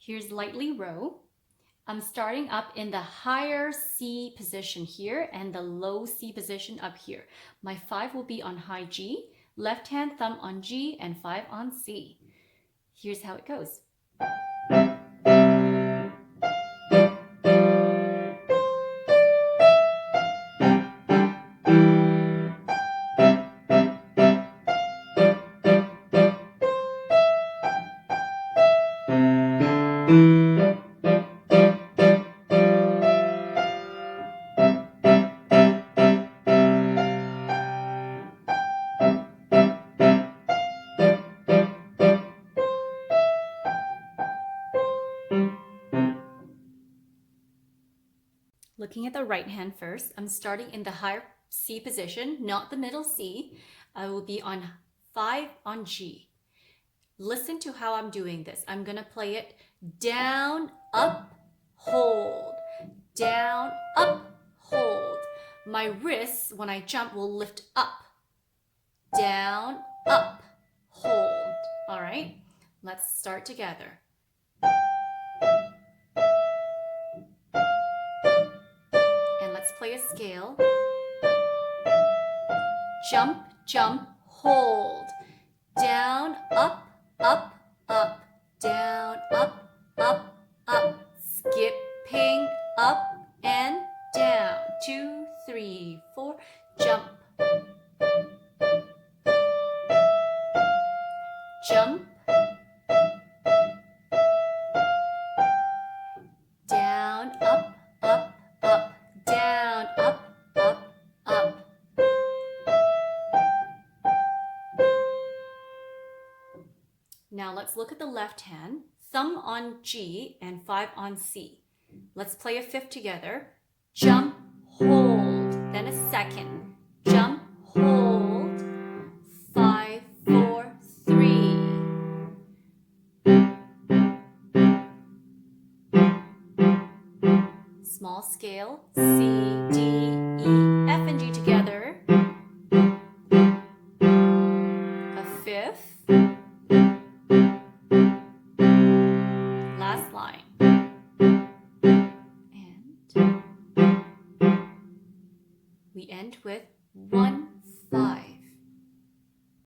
Here's lightly row. I'm starting up in the higher C position here and the low C position up here. My 5 will be on high G, left hand thumb on G, and 5 on C. Here's how it goes. Looking at the right hand first, I'm starting in the higher C position, not the middle C. I will be on 5 on G. Listen to how I'm doing this. I'm gonna play it down, up, hold, down, up, hold. My wrists, when I jump, will lift up, down, up, hold. All right, let's start together. And let's play a scale. Jump, jump, hold. Down, up, up, up. Down, up, up, up. Skipping up and down. 2, 3, 4. Jump. Jump. Down, up, up, up. Down, up, up, up. Now let's look at the left hand. Thumb on G and 5 on C. Let's play a fifth together. Jump, hold, then a second. Jump, hold, 5, 4, 3. Small scale, C, D,